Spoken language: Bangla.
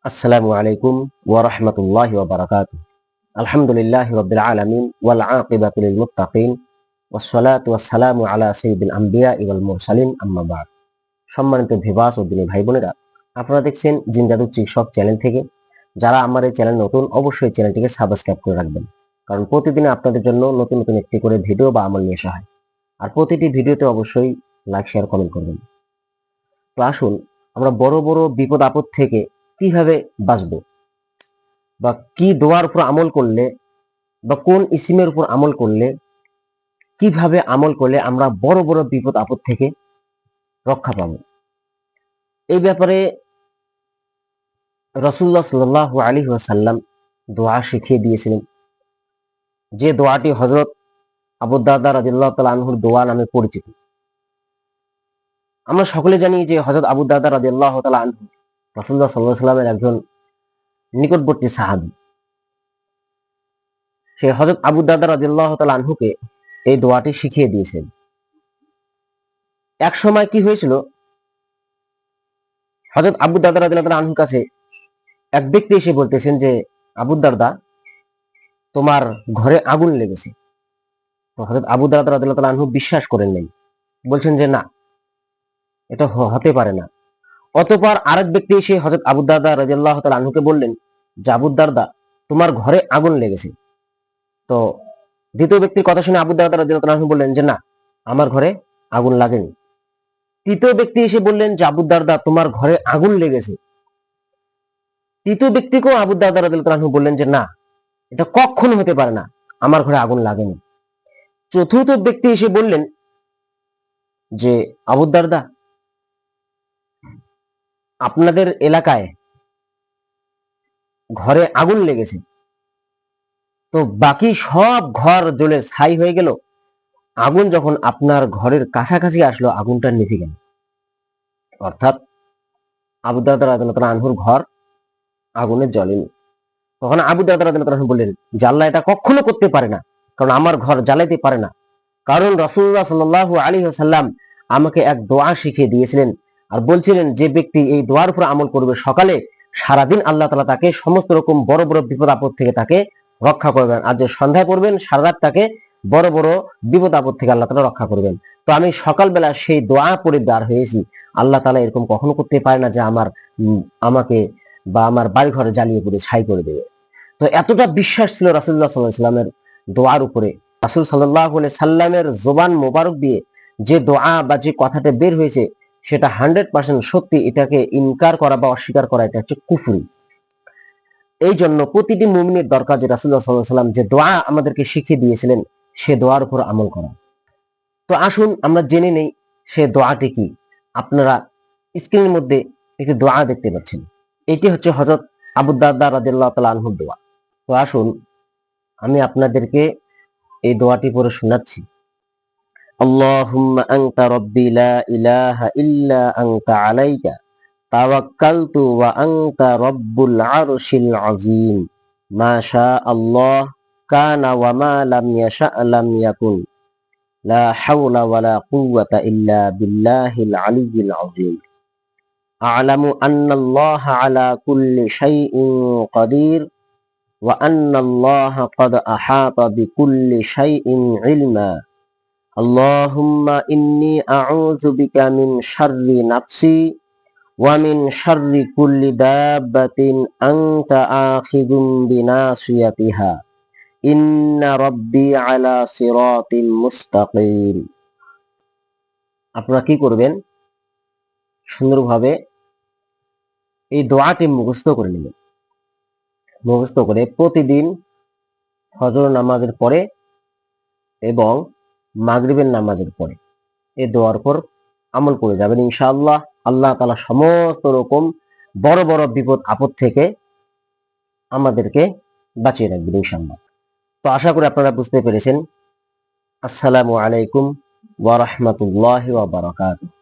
আসসালামু আলাইকুম ওয়া রাহমাতুল্লাহি ওয়া বারাকাতুহু। আলহামদুলিল্লাহি রাব্বিল আলামিন ওয়াল আকিবাতু লিল মুত্তাকিন ওয়াস সালাতু ওয়াস সালামু আলা সাইয়্যিদিল আমবিয়াই ওয়াল মুরসালিন আম্মা বা'দ। সম্মানিত ভিউয়ার্স ও দিনী ভাই বোনেরা, আপনারা দেখছেন জিন জাদু চিকিৎসক চ্যানেল থেকে। যারা আমার এই চ্যানেল নতুন, অবশ্যই চ্যানেলটিকে সাবস্ক্রাইব করে রাখবেন, কারণ প্রতিদিন আপনাদের জন্য নতুন নতুন একটি করে ভিডিও বা আমল নিয়ে আসা হয়। আর প্রতিটি ভিডিওতে অবশ্যই লাইক, শেয়ার, কমেন্ট করবেন। তো আসুন, আমরা বড় বড় বিপদ আপদ থেকে কিভাবে বাঁচবো, বা কি দোয়ার উপর আমল করলে, বা কোন ইসিমের উপর আমল করলে, কিভাবে আমল করলে আমরা বড় বড় বিপদ আপদ থেকে রক্ষা পাবো, এই ব্যাপারে রাসূলুল্লাহ সাল্লাল্লাহু আলাইহি ওয়াসাল্লাম দোয়া শিখিয়ে দিয়েছিলেন। যে দোয়াটি হযরত আবু দারদা রাদিয়াল্লাহু তাআলা আনহুর দোয়া নামে পরিচিত। আমরা সকলে জানি যে হযরত আবু দারদা রাদিয়াল্লাহু তাআলা আনহু রাসূলুল্লাহ সাল্লাল্লাহু আলাইহি ওয়াসাল্লামের একজন নিকটবর্তী সাহাবী। সে হযরত আবু দারদা রাদিয়াল্লাহু তাআলা আনহুকে এই দোয়াটি শিখিয়ে দিয়েছেন। এক সময় কি হয়েছিল, হযরত আবু দারদা রাদিয়াল্লাহু তাআলা আনহুর কাছে এক ব্যক্তি এসে বলতেছেন যে, আবু দারদা, তোমার ঘরে আগুন লেগেছে। তো হযরত আবু দারদা রাদিয়াল্লাহু তাআলা আনহু বিশ্বাস করেন নাই, বলছেন যে না, এটা হতে পারে না। অতঃপর আরেক ব্যক্তি এসে হযরত আবু দারদা রাদিয়াল্লাহু তাআলা আনহুকে বললেন যে, আবু দারদা, তোমার ঘরে আগুন লেগেছে। তো দ্বিতীয় ব্যক্তির কথা শুনে আবু দারদা রাদিয়াল্লাহু তাআলা আনহু বললেন যে না, আমার ঘরে আগুন লাগেনি। তৃতীয় ব্যক্তি এসে বললেন যে, আবু দারদা, তোমার ঘরে আগুন লেগেছে। তৃতীয় ব্যক্তিকেও আবু দারদা রাদিয়াল্লাহু তাআলা আনহু বললেন যে না, এটা কখনো হতে পারে না, আমার ঘরে আগুন লাগেনি। চতুর্থ ব্যক্তি এসে বললেন যে, আবু দারদা, আপনাদের এলাকায় ঘরে আগুন লেগেছে, তো বাকি সব ঘর জ্বলে ছাই হয়ে গেল, আগুন যখন আপনার ঘরের কাছাকাছি আসলো, আগুনটা নিভে গেল। অর্থাৎ আবু দারদা রাদিয়াল্লাহু তাআলা আনহুর ঘর আগুনে জ্বলেনি। তখন আবু দারদা রাদিয়াল্লাহু তাআলা আনহু বললেন যে, আল্লাহ এটা কখনো করতে পারে না, কারণ আমার ঘর জ্বালাইতে পারে না। কারণ রাসূলুল্লাহ সাল্লাল্লাহু আলাইহি ওয়াসাল্লাম আমাকে এক দোয়া শিখিয়ে দিয়েছিলেন, আর বলছিলেন যে ব্যক্তি এই দোয়ার উপর আমল করবে, সকালে সারাদিন আল্লাহ তাআলা তাকে সমস্ত রকম বড় বড় বিপদ আপদ থেকে তাকে রক্ষা করবেন, আর যে সন্ধ্যায় পড়বেন সারা রাত তাকে বড় বড় বিপদ আপদ থেকে আল্লাহ তাআলা রক্ষা করবেন। তো আমি সকালবেলা সেই দোয়া পড়ে বের হয়েছি। আল্লাহ তাআলা এরকম কখনো করতে পারে না যে আমাকে বা আমার বাড়ি ঘরে জ্বালিয়ে পুড়ে ছাই করে দেবে। তো এতটা বিশ্বাস ছিল রাসূলুল্লাহ সাল্লাল্লাহু আলাইহি ওয়াসাল্লামের দোয়ার উপরে। রাসূল সাল্লাল্লাহু আলাইহি সাল্লামের জবান মোবারক দিয়ে যে দোয়া বা যে কথাটা বের হয়েছে, সেটা 100% সত্যি। এটাকে ইনকার করা বা অস্বীকার করা, এটা হচ্ছে কুফরি। এই জন্য প্রতিটি মুমিনের দরকার যে রাসূলুল্লাহ সাল্লাল্লাহু আলাইহি ওয়াসাল্লাম যে দোয়া আমাদেরকে শিখিয়ে দিয়েছিলেন, সে দোয়ার উপর আমল করা। তো আসুন আমরা জেনে নেই সে দোয়াটি কি। আপনারা স্ক্রিনের মধ্যে একটি দোয়া দেখতে পাচ্ছেন। এটি হচ্ছে হযরত আবু দারদা রাদিয়াল্লাহু তাআলা আনহুর দোয়া। তো আসুন আমি আপনাদেরকে এই দোয়াটি পড়ে শোনাচ্ছি। আল্লাহুম্মা আনতা রাব্বি লা ইলাহা ইল্লা আনতা আলাইকা তাওয়াক্কালতু ওয়া আনতা রাব্বুল আরশিল আযীম মা শা আল্লাহ কানা ওয়া মা লাম ইয়াশা লাম ইয়াকুন লা হাওলা ওয়া লা কুওয়াতা ইল্লা বিল্লাহিল আলিয়্যিল আযীম আ'লামু আন্নাল্লাহা আলা কুল্লি শাইইন কাদির ওয়া আন্নাল্লাহা ক্বাদ আহাতা বিকুল্লি শাইইন ইলমা আল্লাহুম্মা ইন্নী আউযু বিকা মিন শাররি নাফসি ওয়া মিন শাররি কুল্লি দাব্বাতিন আনতা আখিযুম বিনাসিয়াতিহা ইন্না রাব্বি আলা সিরাতিন মুস্তাকিম। আপনারা কি করবেন, সুন্দরভাবে এই দোয়াটি মুখস্থ করে নেবেন। মুখস্থ করে প্রতিদিন ফজর নামাজের পরে এবং মাগরিবের নামাজের পরে এই দোয়ার উপর আমল করে যাবেন। ইনশাআল্লাহ আল্লাহ তাআলা সমস্ত রকম বড় বড় বিপদ আপদ থেকে আমাদেরকে বাঁচিয়ে রাখবেন ইনশাআল্লাহ। তো আশা করি আপনারা বুঝতে পেরেছেন। আসসালামু আলাইকুম ওয়া রাহমাতুল্লাহি ওয়া বারাকাতুহু।